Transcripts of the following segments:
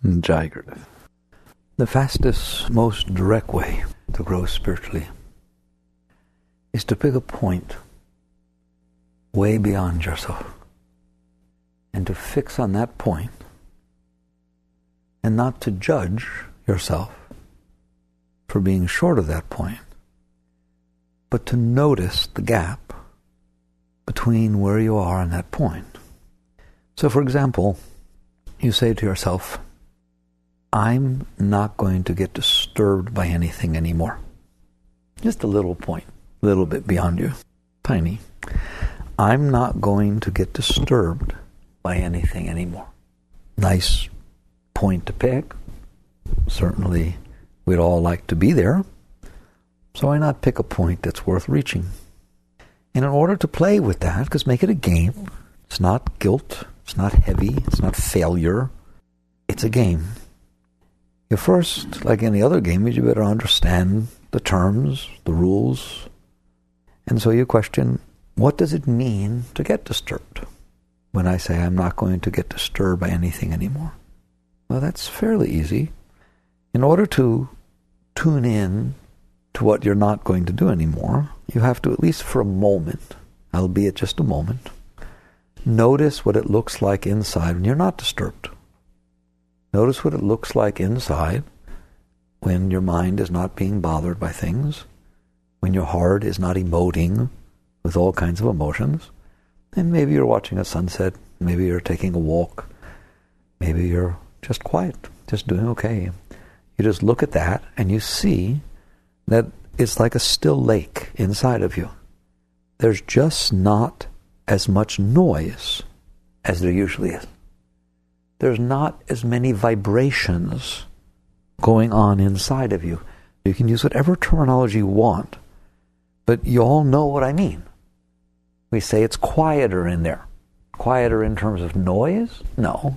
Jagged. The fastest, most direct way to grow spiritually is to pick a point way beyond yourself and to fix on that point and not to judge yourself for being short of that point, but to notice the gap between where you are and that point. So, for example, you say to yourself, I'm not going to get disturbed by anything anymore. Just a little point, a little bit beyond you, tiny. I'm not going to get disturbed by anything anymore. Nice point to pick. Certainly, we'd all like to be there. So why not pick a point that's worth reaching? And in order to play with that, because make it a game, it's not guilt, it's not heavy, it's not failure, it's a game. You first, like any other game, you better understand the terms, the rules. And so you question, what does it mean to get disturbed? When I say I'm not going to get disturbed by anything anymore. Well, that's fairly easy. In order to tune in to what you're not going to do anymore, you have to, at least for a moment, albeit just a moment, notice what it looks like inside when you're not disturbed. Notice what it looks like inside when your mind is not being bothered by things, when your heart is not emoting with all kinds of emotions, and maybe you're watching a sunset, maybe you're taking a walk, maybe you're just quiet, just doing okay. You just look at that and you see that it's like a still lake inside of you. There's just not as much noise as there usually is. There's not as many vibrations going on inside of you. You can use whatever terminology you want, but you all know what I mean. We say it's quieter in there. Quieter in terms of noise? No,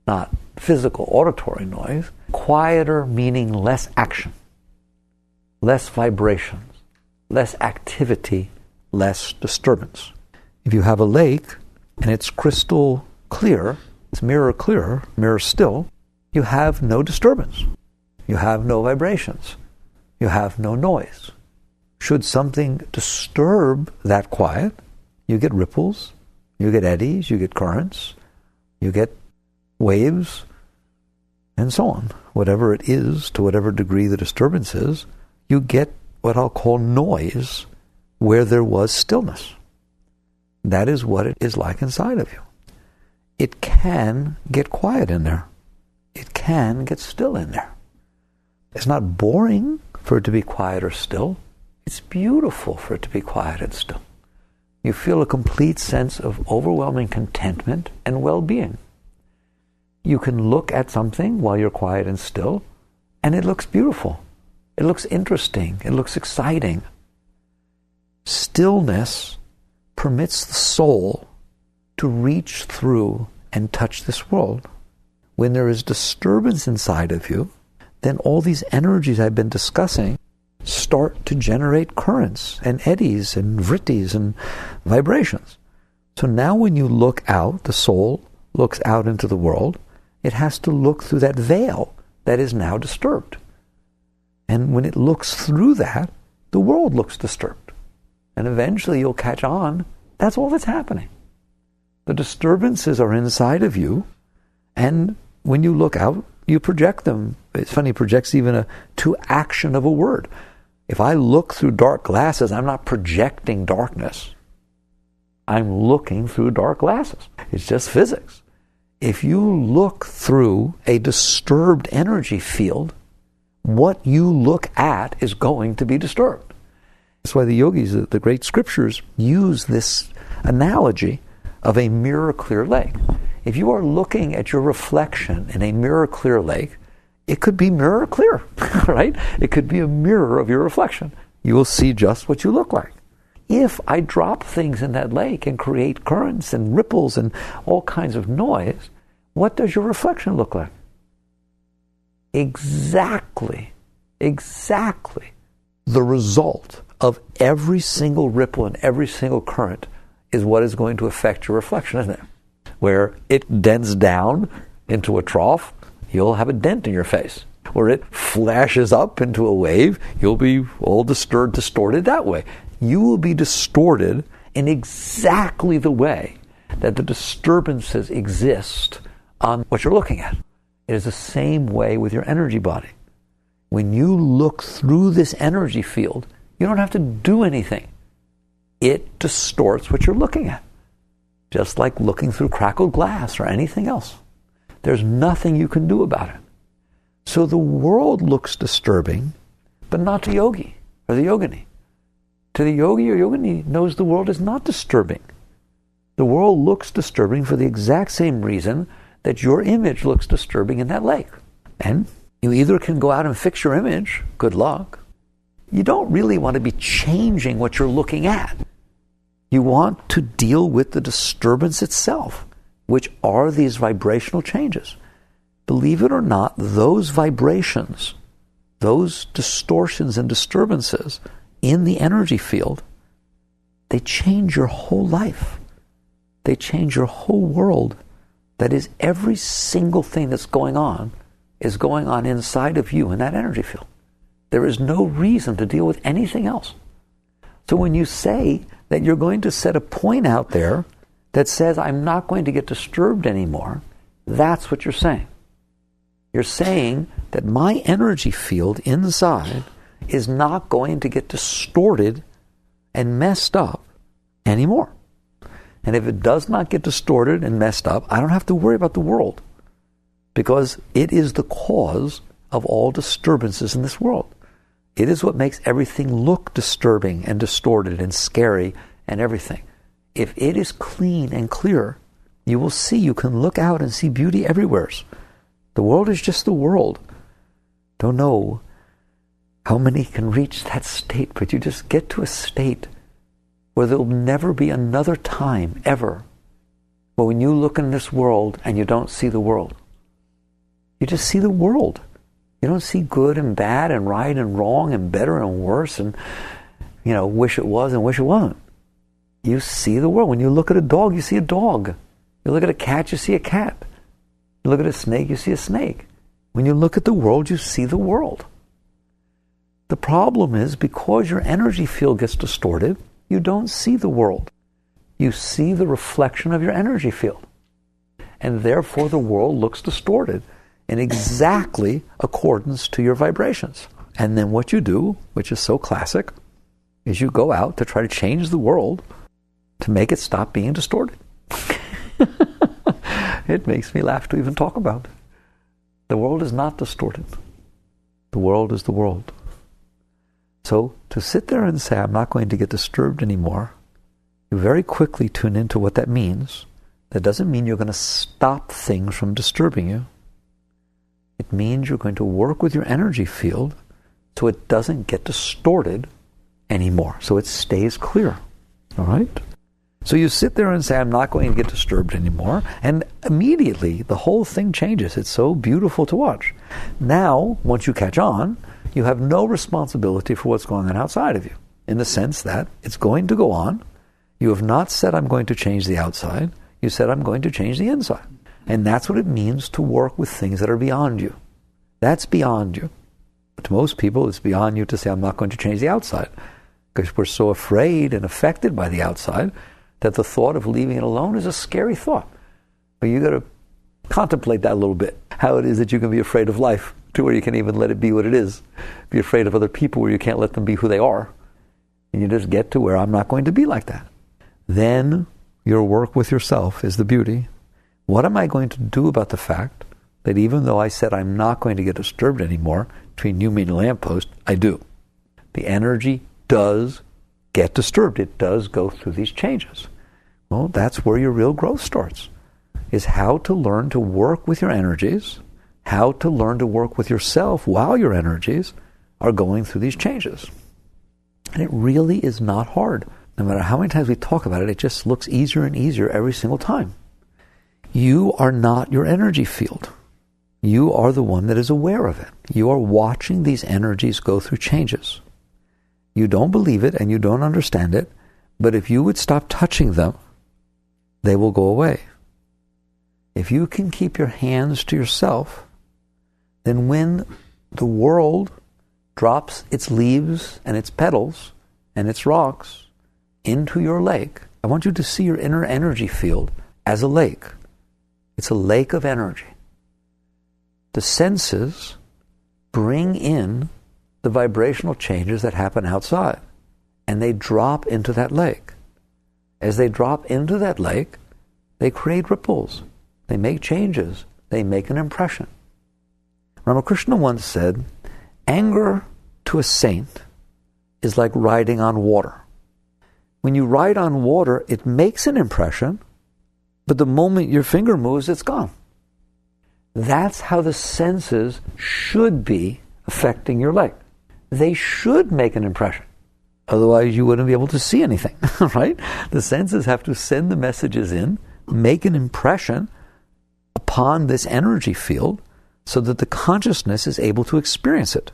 not physical, auditory noise. Quieter meaning less action, less vibrations, less activity, less disturbance. If you have a lake and it's crystal clear, it's mirror clear, mirror still, you have no disturbance. You have no vibrations. You have no noise. Should something disturb that quiet, you get ripples, you get eddies, you get currents, you get waves, and so on. Whatever it is, to whatever degree the disturbance is, you get what I'll call noise where there was stillness. That is what it is like inside of you. It can get quiet in there. It can get still in there. It's not boring for it to be quiet or still. It's beautiful for it to be quiet and still. You feel a complete sense of overwhelming contentment and well-being. You can look at something while you're quiet and still, and it looks beautiful. It looks interesting. It looks exciting. Stillness permits the soul to reach through and touch this world. When there is disturbance inside of you, then all these energies I've been discussing start to generate currents and eddies and vrittis and vibrations. So now when you look out, the soul looks out into the world, it has to look through that veil that is now disturbed. And when it looks through that, the world looks disturbed. And eventually you'll catch on, that's all that's happening. The disturbances are inside of you, and when you look out, you project them. It's funny, it projects even to action of a word. If I look through dark glasses, I'm not projecting darkness. I'm looking through dark glasses. It's just physics. If you look through a disturbed energy field, what you look at is going to be disturbed. That's why the yogis, the great scriptures, use this analogy of a mirror-clear lake. If you are looking at your reflection in a mirror-clear lake, it could be mirror-clear, right? It could be a mirror of your reflection. You will see just what you look like. If I drop things in that lake and create currents and ripples and all kinds of noise, what does your reflection look like? Exactly the result of every single ripple and every single current is what is going to affect your reflection, isn't it? Where it dents down into a trough, you'll have a dent in your face. Or it flashes up into a wave, you'll be all distorted that way. You will be distorted in exactly the way that the disturbances exist on what you're looking at. It is the same way with your energy body. When you look through this energy field, you don't have to do anything. It distorts what you're looking at. Just like looking through crackled glass or anything else. There's nothing you can do about it. So the world looks disturbing, but not to yogi or the yogini. To the yogi or yogini knows the world is not disturbing. The world looks disturbing for the exact same reason that your image looks disturbing in that lake. And you either can go out and fix your image, good luck. You don't really want to be changing what you're looking at. You want to deal with the disturbance itself, which are these vibrational changes. Believe it or not, those vibrations, those distortions and disturbances in the energy field, they change your whole life. They change your whole world. That is, every single thing that's going on is going on inside of you in that energy field. There is no reason to deal with anything else. So when you say that you're going to set a point out there that says, I'm not going to get disturbed anymore, that's what you're saying. You're saying that my energy field inside is not going to get distorted and messed up anymore. And if it does not get distorted and messed up, I don't have to worry about the world, because it is the cause of all disturbances in this world. It is what makes everything look disturbing and distorted and scary and everything. If it is clean and clear, you will see, you can look out and see beauty everywhere. The world is just the world. Don't know how many can reach that state, but you just get to a state where there'll never be another time, ever, where when you look in this world and you don't see the world. You just see the world. You don't see good and bad and right and wrong and better and worse and, wish it was and wish it wasn't. You see the world. When you look at a dog, you see a dog. You look at a cat, you see a cat. You look at a snake, you see a snake. When you look at the world, you see the world. The problem is, because your energy field gets distorted, you don't see the world. You see the reflection of your energy field. And therefore the world looks distorted in exactly accordance to your vibrations. And then what you do, which is so classic, is you go out to try to change the world to make it stop being distorted. It makes me laugh to even talk about it. The world is not distorted. The world is the world. So to sit there and say, I'm not going to get disturbed anymore, you very quickly tune into what that means. That doesn't mean you're going to stop things from disturbing you. It means you're going to work with your energy field so it doesn't get distorted anymore, so it stays clear. All right? So you sit there and say, I'm not going to get disturbed anymore, and immediately the whole thing changes. It's so beautiful to watch. Now, once you catch on, you have no responsibility for what's going on outside of you, in the sense that it's going to go on. You have not said, I'm going to change the outside. You said, I'm going to change the inside. And that's what it means to work with things that are beyond you. That's beyond you. But to most people, it's beyond you to say, I'm not going to change the outside, because we're so afraid and affected by the outside that the thought of leaving it alone is a scary thought. But you got to contemplate that a little bit, how it is that you can be afraid of life to where you can even let it be what it is. Be afraid of other people where you can't let them be who they are. And you just get to where I'm not going to be like that. Then your work with yourself is the beauty. What am I going to do about the fact that even though I said I'm not going to get disturbed anymore, between you, me, and the lamppost, I do. The energy does get disturbed. It does go through these changes. Well, that's where your real growth starts, is how to learn to work with your energies, how to learn to work with yourself while your energies are going through these changes. And it really is not hard. No matter how many times we talk about it, it just looks easier and easier every single time. You are not your energy field. You are the one that is aware of it. You are watching these energies go through changes. You don't believe it and you don't understand it, but if you would stop touching them, they will go away. If you can keep your hands to yourself then when the world drops its leaves and its petals and its rocks into your lake, I want you to see your inner energy field as a lake. It's a lake of energy. The senses bring in the vibrational changes that happen outside, and they drop into that lake. As they drop into that lake, they create ripples. They make changes. They make an impression. Ramakrishna once said, anger to a saint is like riding on water. When you ride on water, it makes an impression, but the moment your finger moves, it's gone. That's how the senses should be affecting your lake. They should make an impression. Otherwise, you wouldn't be able to see anything, right? The senses have to send the messages in, make an impression upon this energy field so that the consciousness is able to experience it.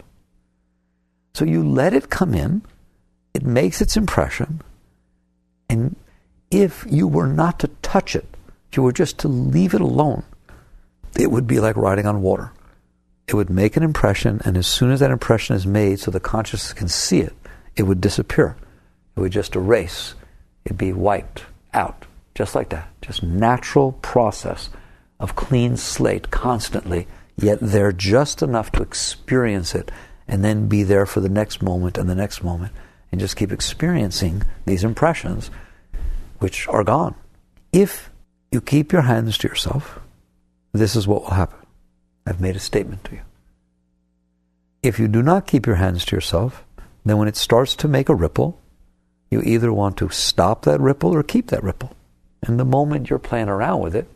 So you let it come in, it makes its impression, and if you were not to touch it, if you were just to leave it alone, it would be like riding on water. It would make an impression, and as soon as that impression is made so the consciousness can see it, it would disappear. It would just erase. It'd be wiped out, just like that. Just natural process of clean slate constantly, yet there just enough to experience it and then be there for the next moment and the next moment and just keep experiencing these impressions which are gone. If you keep your hands to yourself, this is what will happen. I've made a statement to you. If you do not keep your hands to yourself, then when it starts to make a ripple, you either want to stop that ripple or keep that ripple. And the moment you're playing around with it,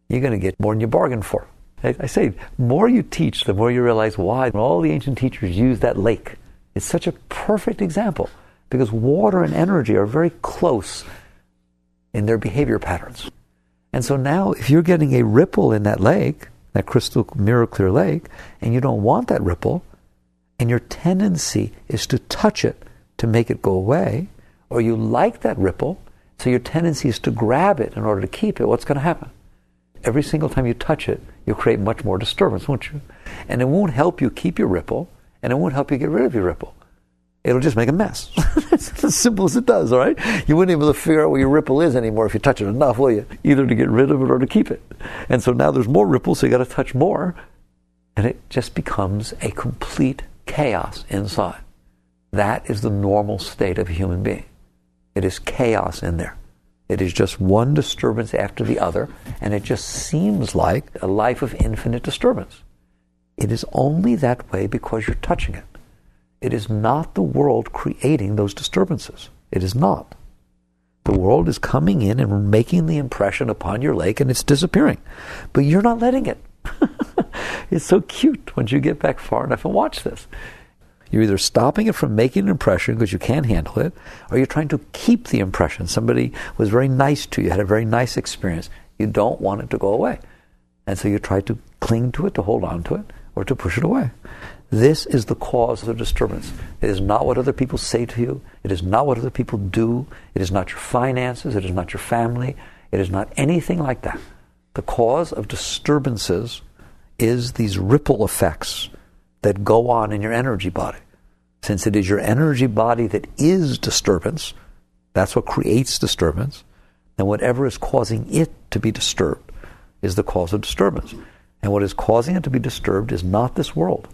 you're going to get more than you bargained for. I say, the more you teach, the more you realize why all the ancient teachers use that lake. It's such a perfect example because water and energy are very close in their behavior patterns. And so now if you're getting a ripple in that lake, that crystal mirror clear lake, and you don't want that ripple, and your tendency is to touch it to make it go away, or you like that ripple, so your tendency is to grab it in order to keep it, what's going to happen? Every single time you touch it, you'll create much more disturbance, won't you? And it won't help you keep your ripple, and it won't help you get rid of your ripple. It'll just make a mess. It's as simple as it does, all right? You wouldn't be able to figure out where your ripple is anymore if you touch it enough, will you? Either to get rid of it or to keep it. And so now there's more ripples, so you got to touch more, and it just becomes a complete chaos inside. That is the normal state of a human being. It is chaos in there. It is just one disturbance after the other, and it just seems like a life of infinite disturbance. It is only that way because you're touching it. It is not the world creating those disturbances. It is not. The world is coming in and making the impression upon your lake, and it's disappearing. But you're not letting it. It's so cute once you get back far enough and watch this. You're either stopping it from making an impression because you can't handle it, or you're trying to keep the impression. Somebody was very nice to you, had a very nice experience. You don't want it to go away. And so you try to cling to it, to hold on to it, or to push it away. This is the cause of the disturbance. It is not what other people say to you. It is not what other people do. It is not your finances. It is not your family. It is not anything like that. The cause of disturbances is these ripple effects that go on in your energy body. Since it is your energy body that is disturbance, that's what creates disturbance, then whatever is causing it to be disturbed is the cause of disturbance. And what is causing it to be disturbed is not this world.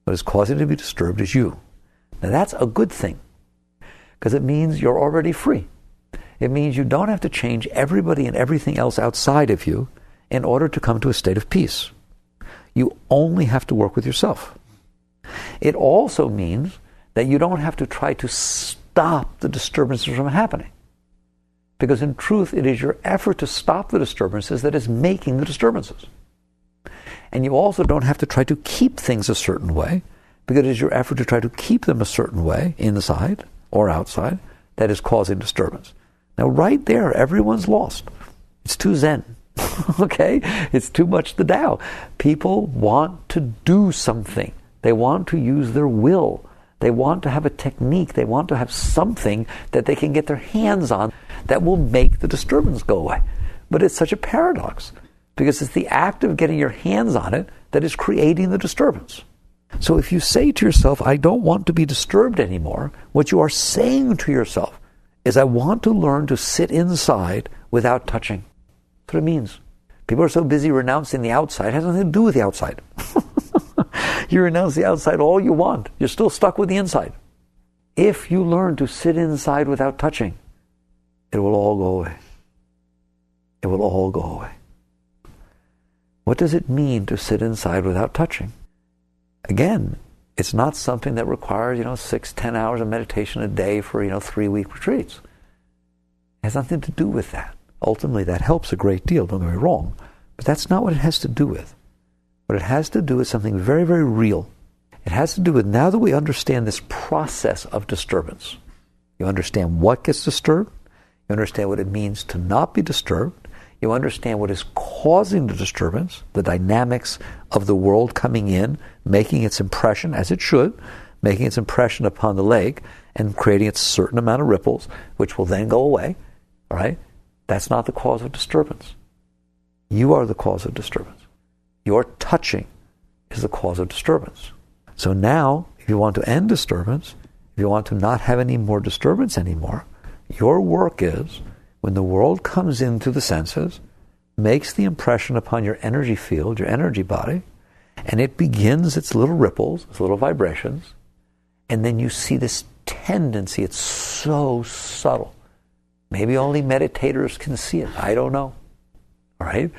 What is causing it to be disturbed is you. Now that's a good thing, because it means you're already free. It means you don't have to change everybody and everything else outside of you in order to come to a state of peace. You only have to work with yourself. It also means that you don't have to try to stop the disturbances from happening. Because in truth, it is your effort to stop the disturbances that is making the disturbances. And you also don't have to try to keep things a certain way, because it is your effort to try to keep them a certain way, inside or outside, that is causing disturbance. Now right there, everyone's lost. It's too Zen. Okay? It's too much the Tao. People want to do something. They want to use their will. They want to have a technique. They want to have something that they can get their hands on that will make the disturbance go away. But it's such a paradox, because it's the act of getting your hands on it that is creating the disturbance. So if you say to yourself, I don't want to be disturbed anymore, what you are saying to yourself is, I want to learn to sit inside without touching. That's what it means. People are so busy renouncing the outside. It has nothing to do with the outside. You renounce the outside all you want. You're still stuck with the inside. If you learn to sit inside without touching, it will all go away. It will all go away. What does it mean to sit inside without touching? Again, it's not something that requires, 6-10 hours of meditation a day for, 3-week retreats. It has nothing to do with that. Ultimately, that helps a great deal, don't get me wrong. But that's not what it has to do with. What it has to do with something very, very real. It has to do with, now that we understand this process of disturbance, you understand what gets disturbed, you understand what it means to not be disturbed, you understand what is causing the disturbance, the dynamics of the world coming in, making its impression, as it should, making its impression upon the lake, and creating its certain amount of ripples, which will then go away, all right? That's not the cause of disturbance. You are the cause of disturbance. Your touching is the cause of disturbance. So now, if you want to end disturbance, if you want to not have any more disturbance anymore, your work is, when the world comes in through the senses, makes the impression upon your energy field, your energy body, and it begins its little ripples, its little vibrations, and then you see this tendency. It's so subtle. Maybe only meditators can see it. I don't know. All right?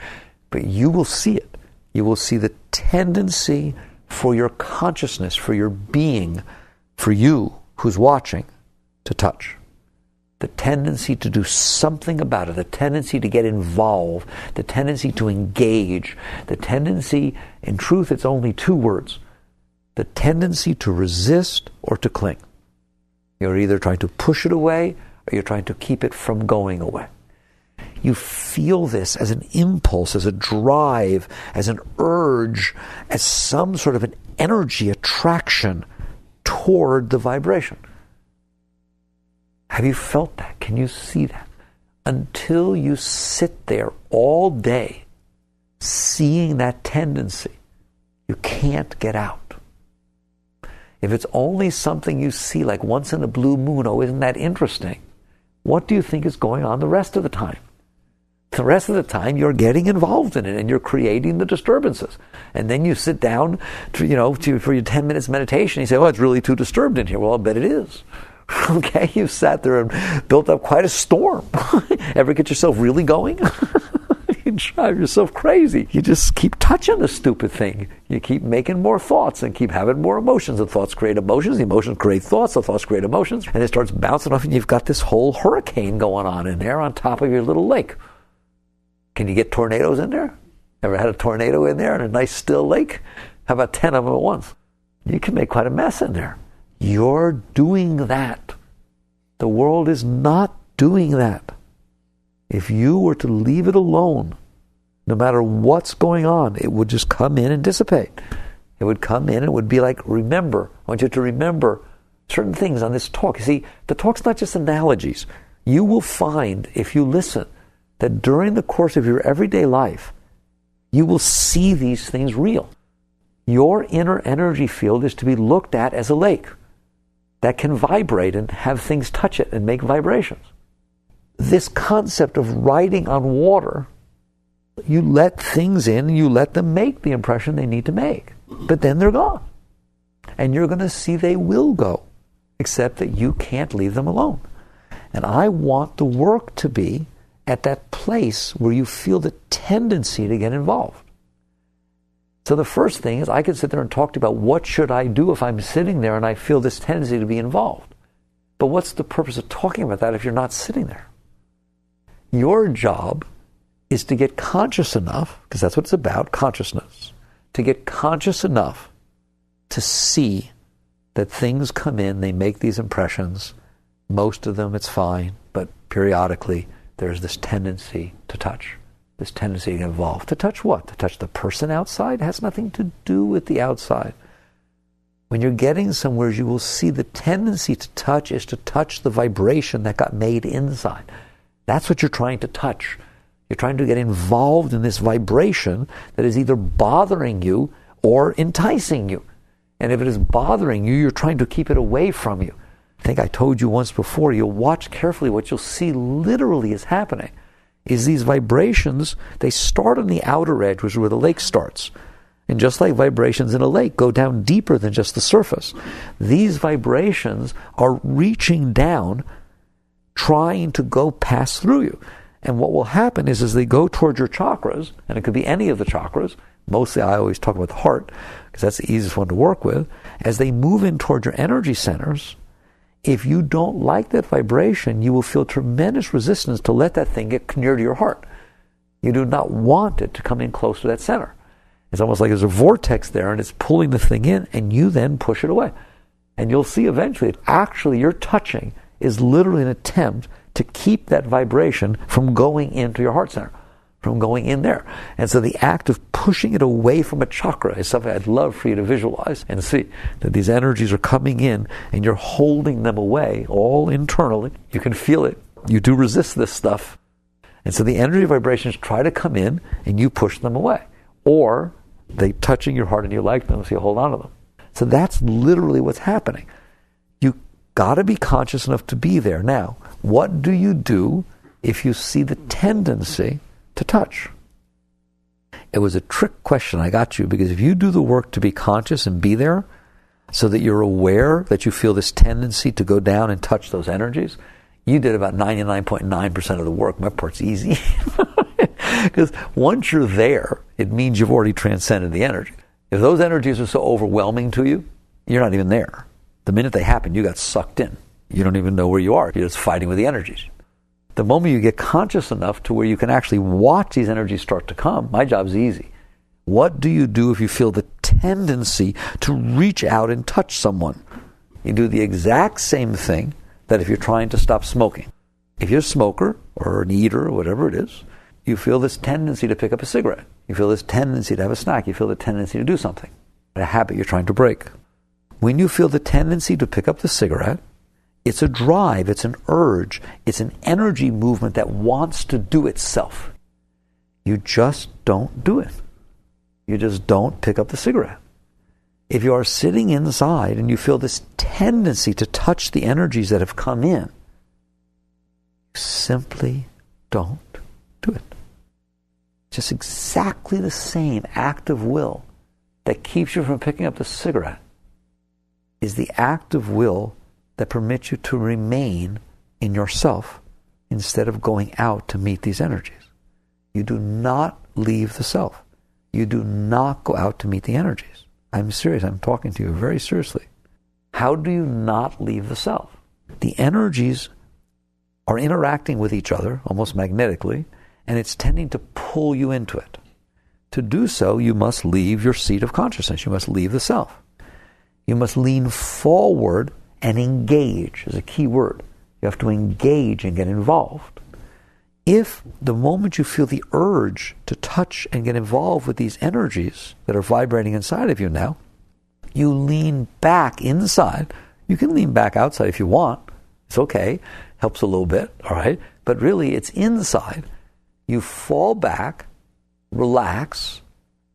But you will see it. You will see the tendency for your consciousness, for your being, for you who's watching, to touch. The tendency to do something about it, the tendency to get involved, the tendency to engage, the tendency, in truth, it's only 2 words, the tendency to resist or to cling. You're either trying to push it away or you're trying to keep it from going away. You feel this as an impulse, as a drive, as an urge, as some sort of an energy attraction toward the vibration. Have you felt that? Can you see that? Until you sit there all day seeing that tendency, you can't get out. If it's only something you see like once in a blue moon, oh, isn't that interesting? What do you think is going on the rest of the time? The rest of the time you're getting involved in it and you're creating the disturbances. And then you sit down for your 10 minutes meditation. You say, oh, it's really too disturbed in here. Well, I bet it is. Okay, you sat there and built up quite a storm. Ever get yourself really going? You drive yourself crazy. You just keep touching the stupid thing. You keep making more thoughts and keep having more emotions. The thoughts create emotions. The emotions create thoughts. The thoughts create emotions. And it starts bouncing off and you've got this whole hurricane going on in there on top of your little lake. Can you get tornadoes in there? Ever had a tornado in there in a nice still lake? How about 10 of them at once? You can make quite a mess in there. You're doing that. The world is not doing that. If you were to leave it alone, no matter what's going on, it would just come in and dissipate. It would come in and it would be like, remember, I want you to remember certain things on this talk. You see, the talk's not just analogies. You will find, if you listen, that during the course of your everyday life, you will see these things real. Your inner energy field is to be looked at as a lake that can vibrate and have things touch it and make vibrations. This concept of riding on water, you let things in and you let them make the impression they need to make. But then they're gone. And you're going to see they will go, except that you can't leave them alone. And I want the work to be at that place where you feel the tendency to get involved. So the first thing is I can sit there and talk to you about what should I do if I'm sitting there and I feel this tendency to be involved. But what's the purpose of talking about that if you're not sitting there? Your job is to get conscious enough, because that's what it's about, consciousness, to get conscious enough to see that things come in, they make these impressions. Most of them it's fine, but periodically there's this tendency to touch. This tendency to get involved. To touch what? To touch the person outside? It has nothing to do with the outside. When you're getting somewhere, you will see the tendency to touch is to touch the vibration that got made inside. That's what you're trying to touch. You're trying to get involved in this vibration that is either bothering you or enticing you. And if it is bothering you, you're trying to keep it away from you. I think I told you once before, you'll watch carefully, what you'll see literally is happening is these vibrations, they start on the outer edge, which is where the lake starts. And just like vibrations in a lake go down deeper than just the surface, these vibrations are reaching down, trying to go pass through you. And what will happen is as they go towards your chakras, and it could be any of the chakras, mostly I always talk about the heart, because that's the easiest one to work with, as they move in towards your energy centers, if you don't like that vibration, you will feel tremendous resistance to let that thing get near to your heart. You do not want it to come in close to that center. It's almost like there's a vortex there and it's pulling the thing in, and you then push it away. And you'll see eventually, actually your touching is literally an attempt to keep that vibration from going into your heart center, from going in there. And so the act of pushing it away from a chakra is something I'd love for you to visualize and see, that these energies are coming in and you're holding them away all internally. You can feel it. You do resist this stuff. And so the energy vibrations try to come in and you push them away. Or they touching your heart and you like them, so you hold on to them. So that's literally what's happening. You got to be conscious enough to be there. Now, what do you do if you see the tendency to touch? It was a trick question I got you, because if you do the work to be conscious and be there so that you're aware that you feel this tendency to go down and touch those energies, you did about 99.9% of the work. My part's easy. Because once you're there, it means you've already transcended the energy. If those energies are so overwhelming to you, you're not even there. The minute they happen, you got sucked in. You don't even know where you are. You're just fighting with the energies. The moment you get conscious enough to where you can actually watch these energies start to come, my job's easy. What do you do if you feel the tendency to reach out and touch someone? You do the exact same thing that if you're trying to stop smoking. If you're a smoker or an eater or whatever it is, you feel this tendency to pick up a cigarette. You feel this tendency to have a snack. You feel the tendency to do something, a habit you're trying to break. When you feel the tendency to pick up the cigarette, it's a drive, it's an urge, it's an energy movement that wants to do itself. You just don't do it. You just don't pick up the cigarette. If you are sitting inside and you feel this tendency to touch the energies that have come in, you simply don't do it. Just exactly the same act of will that keeps you from picking up the cigarette is the act of will that permits you to remain in yourself instead of going out to meet these energies. You do not leave the self. You do not go out to meet the energies. I'm serious. I'm talking to you very seriously. How do you not leave the self? The energies are interacting with each other almost magnetically, and it's tending to pull you into it. To do so, you must leave your seat of consciousness. You must leave the self. You must lean forward and engage is a key word. You have to engage and get involved. If the moment you feel the urge to touch and get involved with these energies that are vibrating inside of you now, you lean back inside. You can lean back outside if you want. It's okay. Helps a little bit, all right? But really, it's inside. You fall back, relax,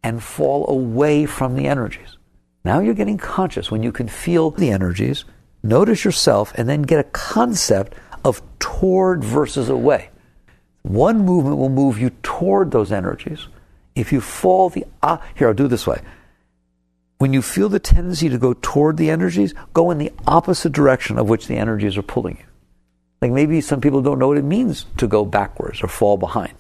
and fall away from the energies. Now you're getting conscious. When you can feel the energies, notice yourself, and then get a concept of toward versus away. One movement will move you toward those energies. If you fall here, I'll do it this way. When you feel the tendency to go toward the energies, go in the opposite direction of which the energies are pulling you. Like maybe some people don't know what it means to go backwards or fall behind.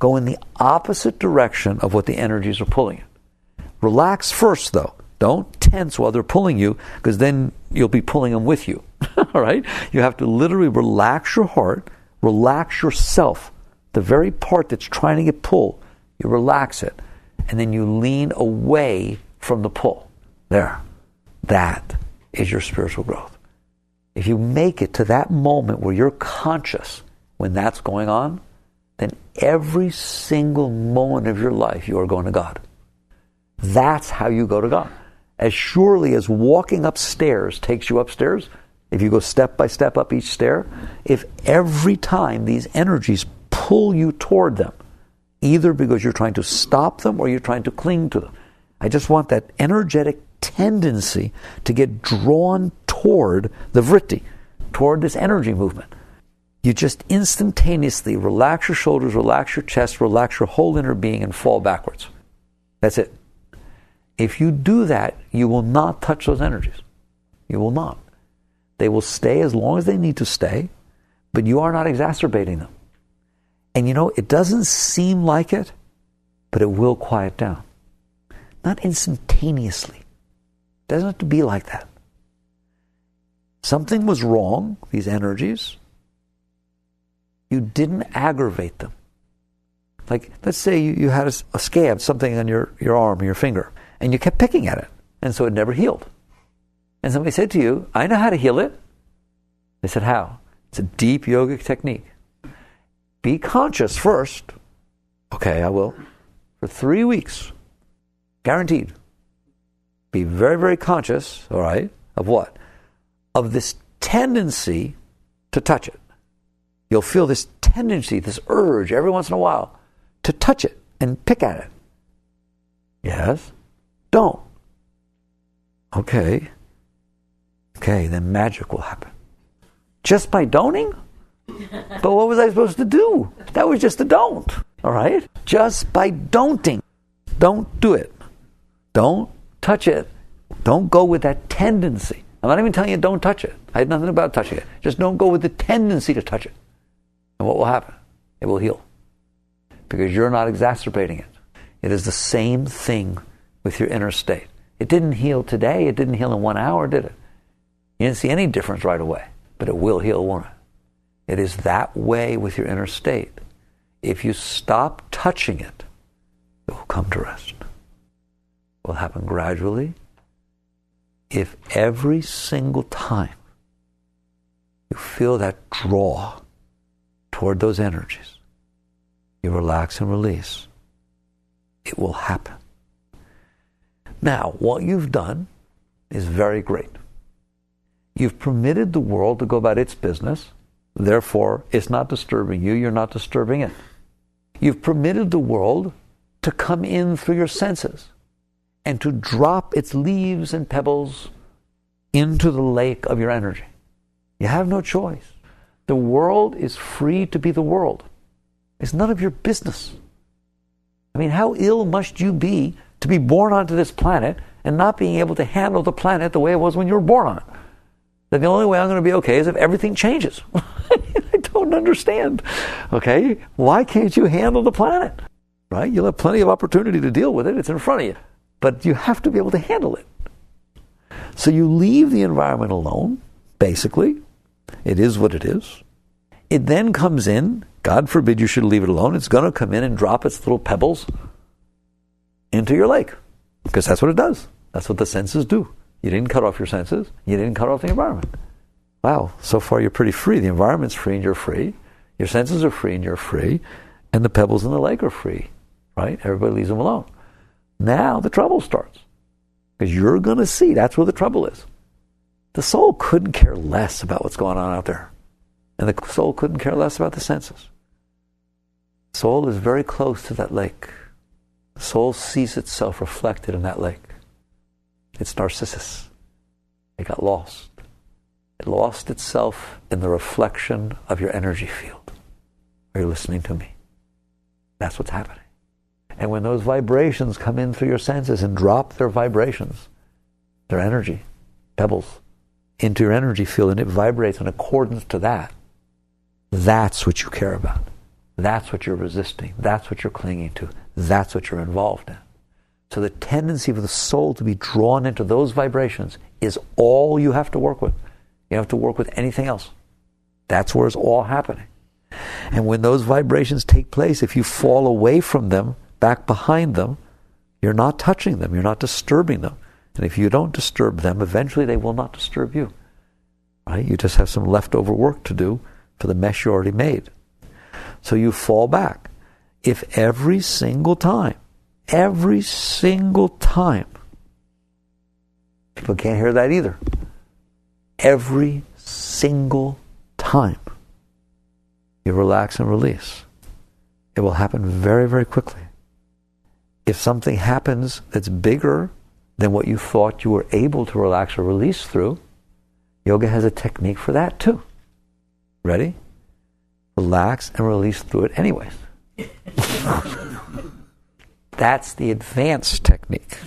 Go in the opposite direction of what the energies are pulling you. Relax first, though. Don't tense while they're pulling you, because then you'll be pulling them with you. All right? You have to literally relax your heart, relax yourself. The very part that's trying to get pulled, you relax it. And then you lean away from the pull. There. That is your spiritual growth. If you make it to that moment where you're conscious when that's going on, then every single moment of your life you are going to God. That's how you go to God. As surely as walking upstairs takes you upstairs, if you go step by step up each stair, if every time these energies pull you toward them, either because you're trying to stop them or you're trying to cling to them. I just want that energetic tendency to get drawn toward the vritti, toward this energy movement. You just instantaneously relax your shoulders, relax your chest, relax your whole inner being, and fall backwards. That's it. If you do that, you will not touch those energies. You will not. They will stay as long as they need to stay, but you are not exacerbating them. And it doesn't seem like it, but it will quiet down. Not instantaneously. It doesn't have to be like that. Something was wrong, these energies. You didn't aggravate them. Like, let's say you had a scab, something on your arm or your finger, and you kept picking at it, and so it never healed. And somebody said to you, I know how to heal it. They said, how? It's a deep yogic technique. Be conscious first. Okay, I will. For 3 weeks. Guaranteed. Be very, very conscious, all right, of what? Of this tendency to touch it. You'll feel this tendency, this urge every once in a while to touch it and pick at it. Yes? Don't. Okay, then magic will happen. Just by don'ting? But what was I supposed to do? That was just a don't. All right? Just by don'ting. Don't do it. Don't touch it. Don't go with that tendency. I'm not even telling you don't touch it. I had nothing about touching it. Just don't go with the tendency to touch it. And what will happen? It will heal. Because you're not exacerbating it. It is the same thing with your inner state. It didn't heal today. It didn't heal in 1 hour, did it? You didn't see any difference right away. But it will heal, won't it? It is that way with your inner state. If you stop touching it, it will come to rest. It will happen gradually. If every single time you feel that draw toward those energies, you relax and release, it will happen. Now, what you've done is very great. You've permitted the world to go about its business. Therefore, it's not disturbing you. You're not disturbing it. You've permitted the world to come in through your senses and to drop its leaves and pebbles into the lake of your energy. You have no choice. The world is free to be the world. It's none of your business. I mean, how ill must you be to be born onto this planet and not being able to handle the planet the way it was when you were born on it? That the only way I'm going to be okay is if everything changes. I don't understand. Okay? Why can't you handle the planet? Right? You'll have plenty of opportunity to deal with it. It's in front of you. But you have to be able to handle it. So you leave the environment alone, basically. It is what it is. It then comes in. God forbid you should leave it alone. It's going to come in and drop its little pebbles into your lake. Because that's what it does. That's what the senses do. You didn't cut off your senses. You didn't cut off the environment. Wow, so far you're pretty free. The environment's free and you're free. Your senses are free and you're free. And the pebbles in the lake are free. Right? Everybody leaves them alone. Now the trouble starts. Because you're going to see that's where the trouble is. The soul couldn't care less about what's going on out there. And the soul couldn't care less about the senses. The soul is very close to that lake. The soul sees itself reflected in that lake. It's Narcissus. It got lost. It lost itself in the reflection of your energy field. Are you listening to me? That's what's happening. And when those vibrations come in through your senses and drop their vibrations, their energy, pebbles, into your energy field, and it vibrates in accordance to that, that's what you care about. That's what you're resisting. That's what you're clinging to. That's what you're involved in. So the tendency of the soul to be drawn into those vibrations is all you have to work with. You don't have to work with anything else. That's where it's all happening. And when those vibrations take place, if you fall away from them, back behind them, you're not touching them. You're not disturbing them. And if you don't disturb them, eventually they will not disturb you. Right? You just have some leftover work to do for the mess you already made. So you fall back. If every single time, people can't hear that either. Every single time you relax and release, it will happen very, very quickly. If something happens that's bigger than what you thought you were able to relax or release through, yoga has a technique for that too. Ready? Relax and release through it anyways. That's the advanced technique.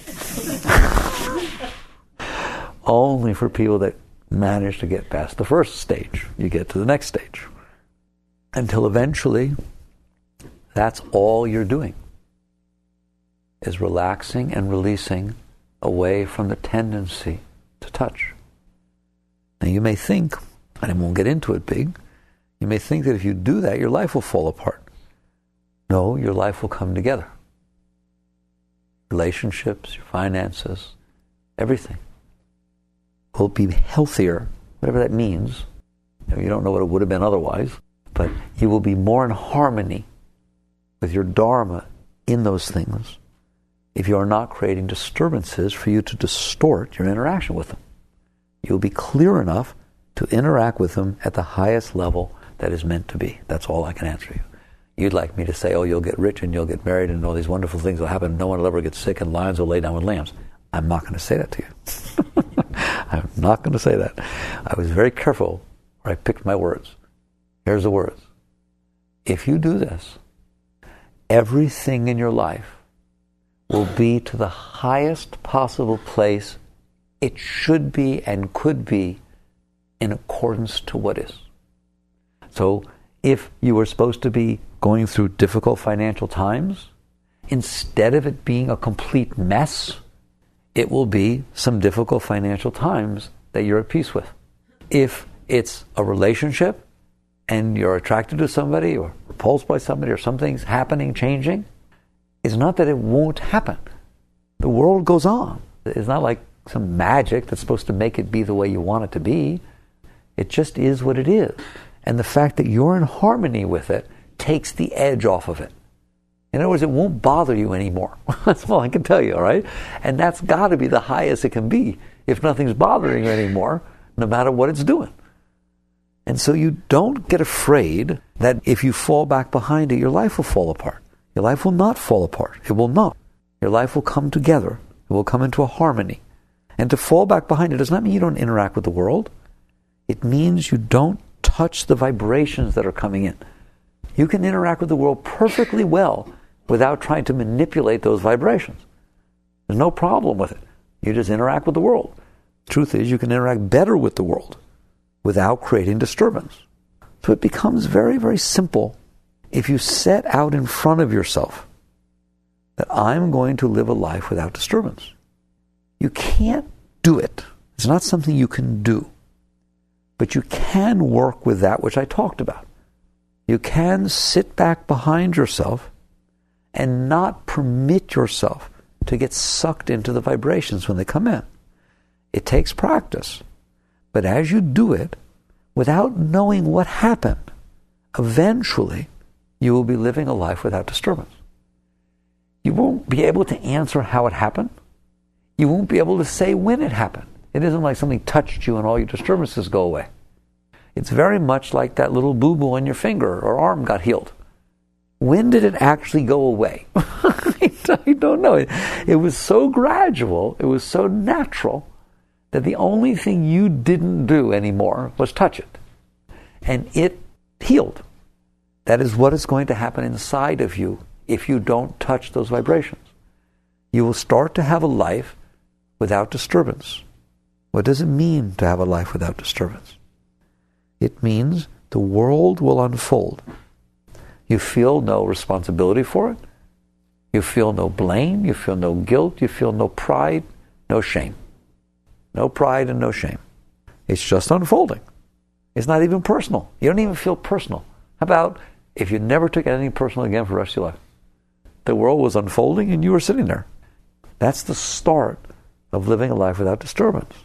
Only for people that manage to get past the first stage. You get to the next stage. Until eventually, that's all you're doing, is relaxing and releasing away from the tendency to touch. Now you may think, and I won't get into it big, you may think that if you do that, your life will fall apart. No, your life will come together. Relationships, your finances, everything will be healthier, whatever that means. You don't know what it would have been otherwise, but you will be more in harmony with your dharma in those things if you are not creating disturbances for you to distort your interaction with them. You'll be clear enough to interact with them at the highest level that is meant to be. That's all I can answer you. You'd like me to say, oh, you'll get rich and you'll get married and all these wonderful things will happen. No one will ever get sick and lions will lay down with lambs. I'm not going to say that to you. I'm not going to say that. I was very careful where I picked my words. Here's the words. If you do this, everything in your life will be to the highest possible place it should be and could be in accordance to what is. So if you were supposed to be going through difficult financial times, instead of it being a complete mess, it will be some difficult financial times that you're at peace with. If it's a relationship and you're attracted to somebody or repulsed by somebody or something's happening, changing, it's not that it won't happen. The world goes on. It's not like some magic that's supposed to make it be the way you want it to be. It just is what it is. And the fact that you're in harmony with it takes the edge off of it. In other words, it won't bother you anymore. That's all I can tell you, all right? And that's got to be the highest it can be if nothing's bothering you anymore, no matter what it's doing. And so you don't get afraid that if you fall back behind it, your life will fall apart. Your life will not fall apart. It will not. Your life will come together. It will come into a harmony. And to fall back behind it does not mean you don't interact with the world. It means you don't touch the vibrations that are coming in. You can interact with the world perfectly well without trying to manipulate those vibrations. There's no problem with it. You just interact with the world. The truth is, you can interact better with the world without creating disturbance. So it becomes very, very simple if you set out in front of yourself that I'm going to live a life without disturbance. You can't do it. It's not something you can do. But you can work with that which I talked about. You can sit back behind yourself and not permit yourself to get sucked into the vibrations when they come in. It takes practice. But as you do it, without knowing what happened, eventually you will be living a life without disturbance. You won't be able to answer how it happened. You won't be able to say when it happened. It isn't like something touched you and all your disturbances go away. It's very much like that little boo-boo on your finger or arm got healed. When did it actually go away? I don't know. It was so gradual, it was so natural, that the only thing you didn't do anymore was touch it. And it healed. That is what is going to happen inside of you if you don't touch those vibrations. You will start to have a life without disturbance. What does it mean to have a life without disturbance? It means the world will unfold. You feel no responsibility for it. You feel no blame. You feel no guilt. You feel no pride, no shame. No pride and no shame. It's just unfolding. It's not even personal. You don't even feel personal. How about if you never took anything personal again for the rest of your life? The world was unfolding and you were sitting there. That's the start of living a life without disturbance.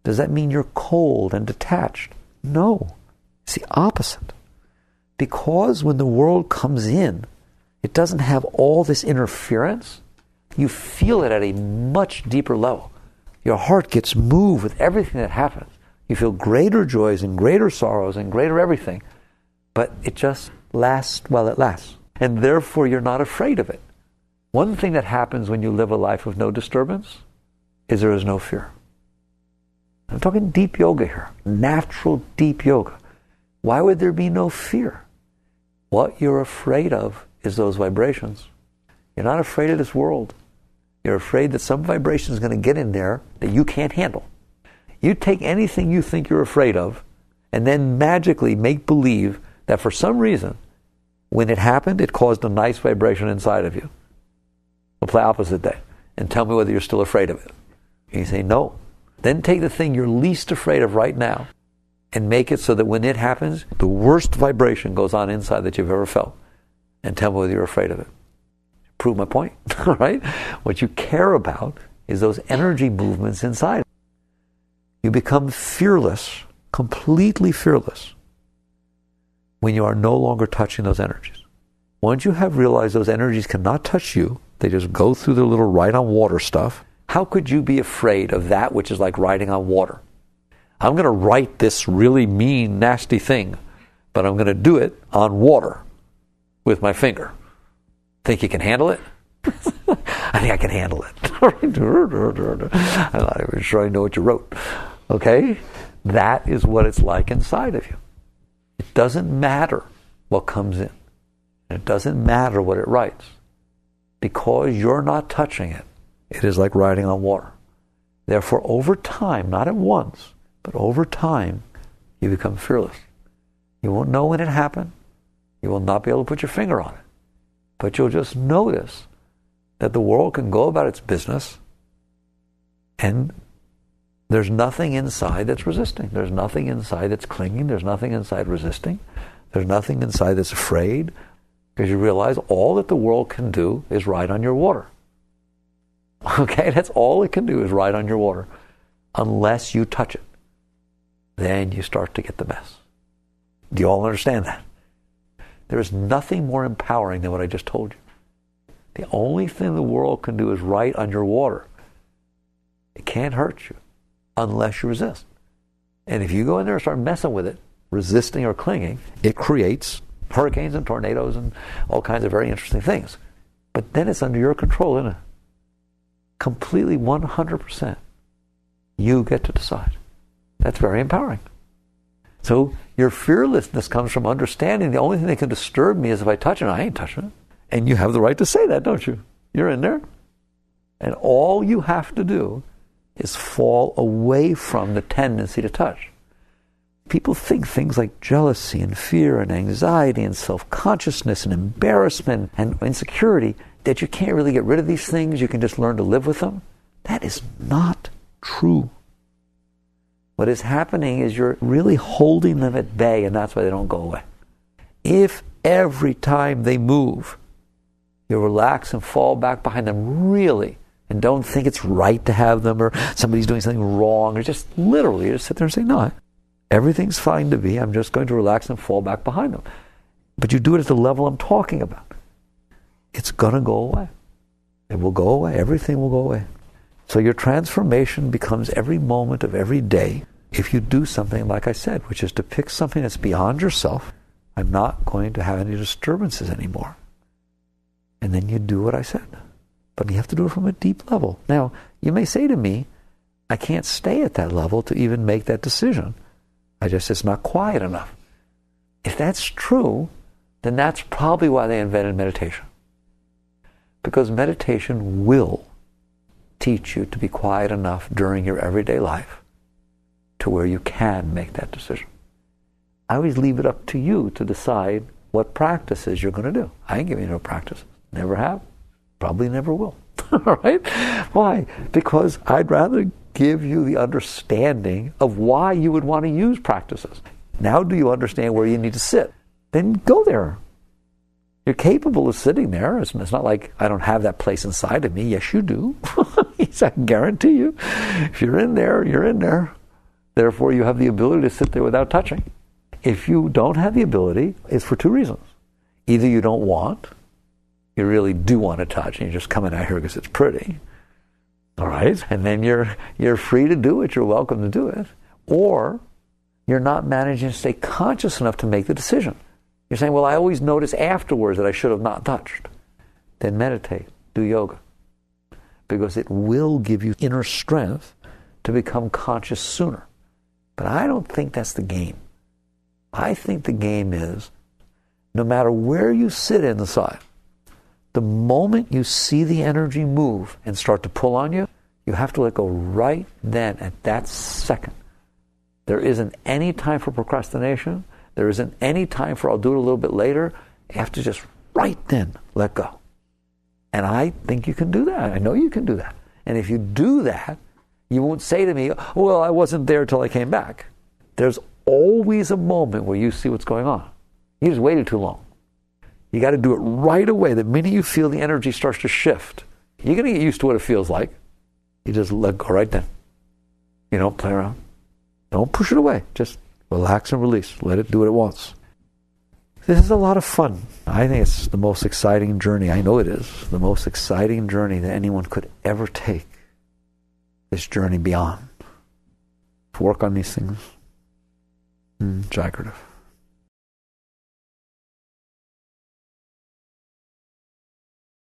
Does that mean you're cold and detached? No. It's the opposite. Because when the world comes in, it doesn't have all this interference. You feel it at a much deeper level. Your heart gets moved with everything that happens. You feel greater joys and greater sorrows and greater everything. But it just lasts while it lasts. And therefore, you're not afraid of it. One thing that happens when you live a life of no disturbance is there is no fear. I'm talking deep yoga here, natural deep yoga. Why would there be no fear? What you're afraid of is those vibrations. You're not afraid of this world. You're afraid that some vibration is going to get in there that you can't handle. You take anything you think you're afraid of and then magically make believe that for some reason, when it happened, it caused a nice vibration inside of you. We'll play opposite day and tell me whether you're still afraid of it. And you say no. Then take the thing you're least afraid of right now and make it so that when it happens, the worst vibration goes on inside that you've ever felt. And tell me whether you're afraid of it. Prove my point, all right? What you care about is those energy movements inside. You become fearless, completely fearless, when you are no longer touching those energies. Once you have realized those energies cannot touch you, they just go through their little ride on water stuff, how could you be afraid of that which is like riding on water? I'm going to write this really mean, nasty thing, but I'm going to do it on water with my finger. Think you can handle it? I think I can handle it. I'm not even sure I know what you wrote. Okay? That is what it's like inside of you. It doesn't matter what comes in. It doesn't matter what it writes. Because you're not touching it, it is like riding on water. Therefore, over time, not at once, but over time, you become fearless. You won't know when it happened. You will not be able to put your finger on it. But you'll just notice that the world can go about its business and there's nothing inside that's resisting. There's nothing inside that's clinging. There's nothing inside resisting. There's nothing inside that's afraid, because you realize all that the world can do is ride on your water. Okay? That's all it can do is ride on your water unless you touch it. Then you start to get the mess. Do you all understand that? There is nothing more empowering than what I just told you. The only thing the world can do is ride on your water. It can't hurt you unless you resist. And if you go in there and start messing with it, resisting or clinging, it creates hurricanes and tornadoes and all kinds of very interesting things. But then it's under your control, isn't it? Completely 100%. You get to decide. That's very empowering. So your fearlessness comes from understanding the only thing that can disturb me is if I touch it. I ain't touching it. And you have the right to say that, don't you? You're in there. And all you have to do is fall away from the tendency to touch. People think things like jealousy and fear and anxiety and self-consciousness and embarrassment and insecurity, that you can't really get rid of these things, you can just learn to live with them. That is not true. What is happening is you're really holding them at bay, and that's why they don't go away. If every time they move, you relax and fall back behind them really, and don't think it's right to have them or somebody's doing something wrong, or just literally you just sit there and say, no, everything's fine to be, I'm just going to relax and fall back behind them. But you do it at the level I'm talking about. It's going to go away. It will go away. Everything will go away. So your transformation becomes every moment of every day if you do something like I said, which is to pick something that's beyond yourself. I'm not going to have any disturbances anymore. And then you do what I said. But you have to do it from a deep level. Now, you may say to me, I can't stay at that level to even make that decision. It's not quiet enough. If that's true, then that's probably why they invented meditation. Because meditation will teach you to be quiet enough during your everyday life to where you can make that decision. I always leave it up to you to decide what practices you're going to do. I ain't giving you no practices. Never have. Probably never will. All right? Why? Because I'd rather give you the understanding of why you would want to use practices. Now do you understand where you need to sit? Then go there. You're capable of sitting there. It's not like I don't have that place inside of me. Yes, you do. I can guarantee you. If you're in there, you're in there. Therefore, you have the ability to sit there without touching. If you don't have the ability, it's for two reasons. Either you don't want, you really do want to touch, and you're just coming out here because it's pretty. All right? And then you're free to do it. You're welcome to do it. Or you're not managing to stay conscious enough to make the decision. You're saying, well, I always notice afterwards that I should have not touched. Then meditate, do yoga. Because it will give you inner strength to become conscious sooner. But I don't think that's the game. I think the game is, no matter where you sit inside, the moment you see the energy move and start to pull on you, you have to let go right then, at that second. There isn't any time for procrastination. There isn't any time for I'll do it a little bit later. You have to just right then let go. And I think you can do that. I know you can do that. And if you do that, you won't say to me, well, I wasn't there till I came back. There's always a moment where you see what's going on. You just waited too long. You got to do it right away. The minute you feel the energy starts to shift, you're going to get used to what it feels like. You just let go right then. You don't play around. Don't push it away. Just relax and release. Let it do what it wants. This is a lot of fun. I think it's the most exciting journey. I know it is. The most exciting journey that anyone could ever take. This journey beyond. To work on these things. Jagrative.